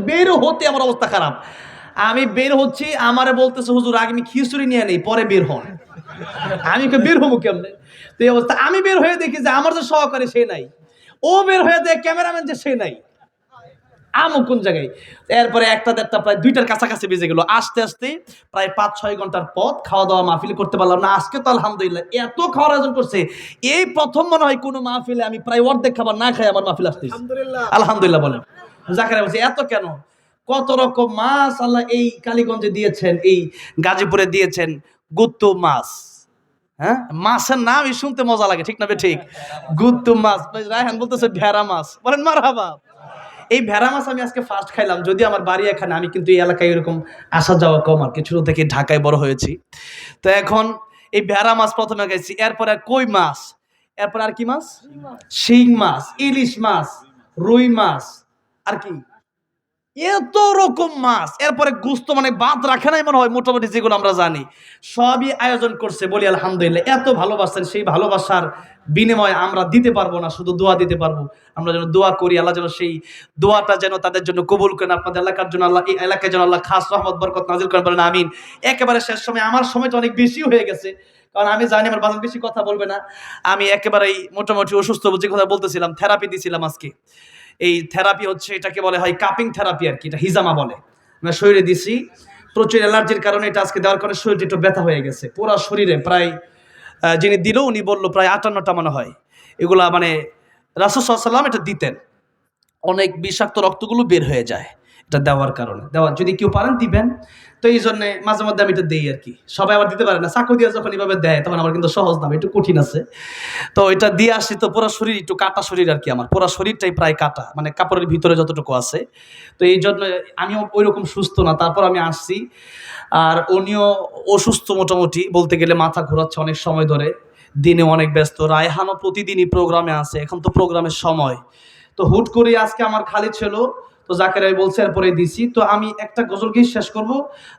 বের হতে আমার অবস্থা খারাপ। আমি বের হচ্ছি, আমারে বলতেছে হুজুর আগে আমি খিচুড়ি নিয়ে নেই পরে বের হন। আমি বের হবো কেমনে? তো এই অবস্থা। আমি বের হয়ে দেখি যে আমার যে সহকারী সে নাই, ও বের হয়ে দেয় ক্যামেরাম্যান যে সে নাই। আমু কোন জায়গায়? এরপরে একটা দেড়টা প্রায় ২টার কাছাকাছি বেজে গেল। আসতে আসতে প্রায় ৫-৬ ঘন্টার পথ, খাওয়া দাওয়া মাহফিল করতে পারলাম না। আজকে তো আলহামদুলিল্লাহ এত খাওয়ার আয়োজন করছে, এই প্রথম মনে হয় কোনো মাহফিলে আমি প্রায় অর্ধেক খাবার না খাই আমার মাহফিল আসতেছি। আলহামদুলিল্লাহ বলেন। জাকারিয়া বলছে এত কেন? কত রকম মাছ আল্লাহ এই কালীগঞ্জে দিয়েছেন, এই গাজীপুরে দিয়েছেন। গুত্তু মাছ, হ্যাঁ, মাছের নামই শুনতে মজা লাগে, ঠিক না ঠিক? গুত্তু মাছ। রায়হান বলতেছে ভেড়া মাছ, বলেন মারহাবা। এই ভেড়া মাছ আমি আজকে ফার্স্ট খাইলাম, যদি আমার বাড়ি এখানে, আমি কিন্তু এই এলাকায় এরকম আসা যাওয়া কম, আর কি ছোট থেকে ঢাকায় বড় হয়েছি। তো এখন এই ভেড়া মাছ প্রথমে খাইছি, এরপর আর কই মাছ, এরপর আর কি মাছ, শিং মাছ, ইলিশ মাছ, রুই মাছ, আর কি এত রকম মাছ। এরপরে গুস্ত, মানে বাদ রাখে নাই মনে হয়, মোটামুটি যেগুলো আমরা জানি সবই আয়োজন করছে। বলি আলহামদুলিল্লাহ, এত ভালোবাসেন, সেই ভালোবাসার বিনিময়ে আমরা দিতে পারবো না, শুধু দোয়া দিতে পারবো। আমরা যেন দোয়া করি, আল্লাহ যেন সেই দোয়াটা যেন তাদের জন্য কবুল করেন, আপনাদের এলাকার জন্য আল্লাহ, এই এলাকায় যেন আল্লাহ খাস রহমত বরকত নাজিল করেন, বলেন আমিন। একেবারে শেষ সময়, আমার সময়টা অনেক বেশি হয়ে গেছে, কারণ আমি জানি আমার বাজার বেশি কথা বলবে না। আমি একেবারেই মোটামুটি অসুস্থ, যে কথা বলতেছিলাম, থেরাপি দিছিলাম আজকে। এই থেরাপি হচ্ছে, এটাকে বলে হয় কাপিং থেরাপি আর কি, এটা হিজামা বলে। আমরা শরীরে দিছি, প্রচুর অ্যালার্জির কারণে এটা আজকে দেওয়ার কারণে শরীরটা একটু ব্যথা হয়ে গেছে পুরো শরীরে। প্রায় যিনি দিল উনি বললো প্রায় 58টা মনে হয় এগুলা, মানে রাসূল সাল্লাল্লাহু আলাইহি ওয়াসাল্লাম এটা দিতেন, অনেক বিষাক্ত রক্তগুলো বের হয়ে যায় এটা দেওয়ার কারণে। যদি কেউ পারেন দিবেন। তো এই জন্য মাঝে মধ্যে আমি এটা দেই আর কি। সবাই আবার দিতে পারে না, চাকু দিয়ে যখন এভাবে দেয় তখন আমার কিন্তু সহজ না, একটু কঠিন আছে। তো এটা দিয়ে আসছি, তো পুরো শরীর একটু কাটা শরীর আর কি, আমার পুরো শরীরটাই প্রায় কাটা, মানে কাপড়ের ভিতরে যতটুকু আছে। তো এই জন্য আমিও ওই রকম সুস্থ না, তারপর আমি আসছি। আর উনিও অসুস্থ মোটামুটি, বলতে গেলে মাথা ঘোরাচ্ছে অনেক সময় ধরে, দিনে অনেক ব্যস্ত। রায়হানও প্রতিদিনই প্রোগ্রামে আছে, এখন তো প্রোগ্রামের সময়। তো হুট করে আজকে আমার খালি ছিল, তো জাকেরাই বলছে এরপরে দিছি। তো আমি একটা গজল গিয়ে শেষ করব,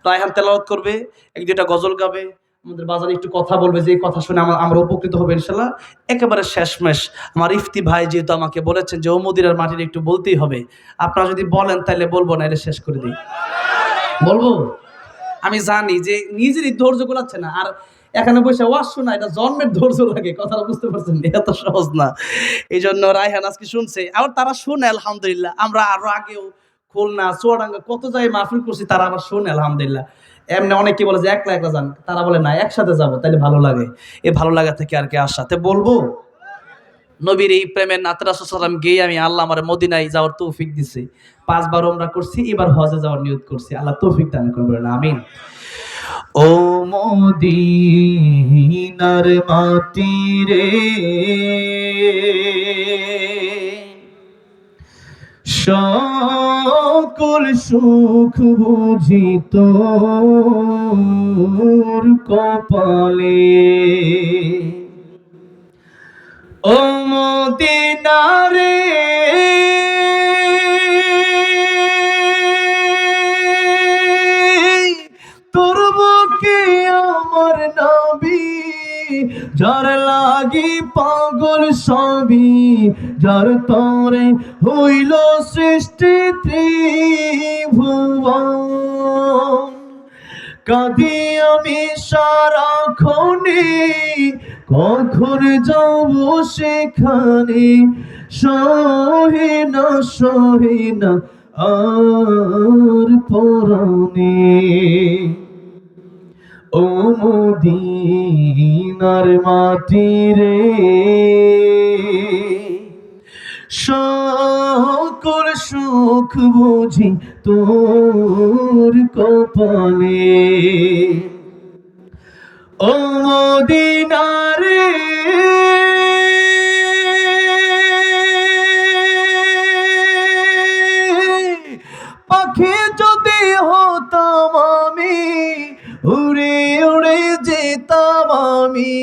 রায়হান তেলাওয়াত করবে, এক দুইটা গজল গাবে, আমাদের বাজারে একটু কথা বলবে, যে কথা শুনে আমরা উপকৃত হবো ইনশাল্লাহ। একেবারে শেষমেশ আমার ইফতি ভাই যেহেতু আমাকে বলেছেন যে ও মদিনার মাটির একটু বলতেই হবে, আপনারা যদি বলেন তাহলে বলবো, না এটা শেষ করে দিই, বলবো। আমি জানি যে নিজেরই ধৈর্য গোলাচ্ছে না, আর এখানে বসে ওয়াজ শোনা এটা জন্মের ধৈর্য লাগে, কথাটা বুঝতে পারছেন, এত সহজ না। এই জন্য রায়হান আজকে শুনছে, আবার তারা শুনে আলহামদুলিল্লাহ। আমরা আরো আগেও খুলনা, চুয়াডাঙ্গা কত জায়গায় মাহফিল করছি, তারা আবার শুনে আলহামদুলিল্লাহ। এমনি অনেকে বলে যে একলা একলা যান, তারা বলে না একসাথে যাবো, তাহলে ভালো লাগে। এই ভালো লাগা থেকে আর কি আসাতে বলবো, নবীর এই প্রেমের নাতে রাসূল সাল্লাল্লাহু আলাইহি ওয়াসাল্লাম গিয়ে আমি, আল্লাহ আমার মদিনায় যাওয়ার তৌফিক দিছে। 5 বার উমরা করছি, এবার হজে যাওয়ার নিয়ত করছি, আল্লাহ তৌফিক দান করবেন, আমিন। ও মদিনার মাটি রে, সকল সুখ বুঝি তোর কপালে। ও মদিনা রে, তোর বুকে আমার নবী, যার লাগি পাগল সবই, যার তরে হইল সৃষ্টি ত্রিভুবন। কাঁদি আমি সারাক্ষণে, কখন যাব সেখানে, সহে না আর পরাণে। ও মদিনার মাটি রে, সকল সুখ বুঝি তোর কপালে। ও মদিনা রে, পাখি যদি হতাম আমি, উড়ে উড়ে যেতাম আমি,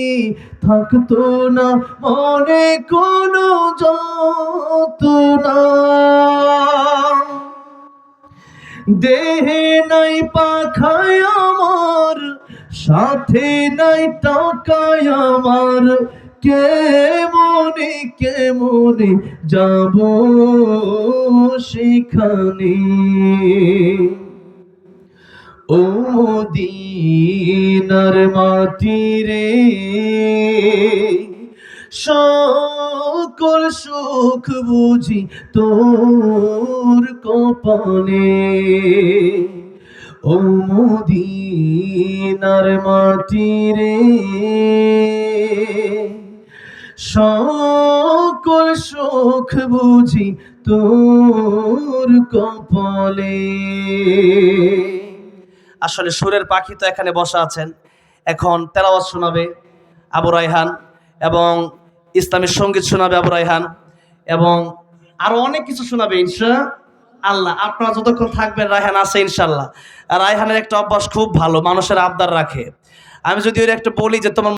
থাকতো না মনে কোনো যন্ত্রণা। দেহে নাই পাখায় আমার, সাথে নাই টাকায় আমার, কেমনে কেমনে যাব সেখানে ও মদিনার মাটি রে সকল সুখ বুঝি তোর কপালে ও মদিনার মাটি রে সকল সুখ বুঝি তোর কপালে। আসলে সুরের পাখি তো এখানে বসা আছেন, এখন তেলাওয়াত শোনাবে আবু রায়হান এবং ইসলামী সঙ্গীত শোনাবে আবু রায়হান এবং আরো অনেক কিছু শোনাবে ইনশাআল্লাহ। আপনারা যতক্ষণ থাকবেন রায়হান আছে ইনশাআল্লাহ। আর রায়হানের একটা অভ্যাস খুব ভালো, মানুষের আবদার রাখে। আমি যদি ওর একটা বলি যে তোমার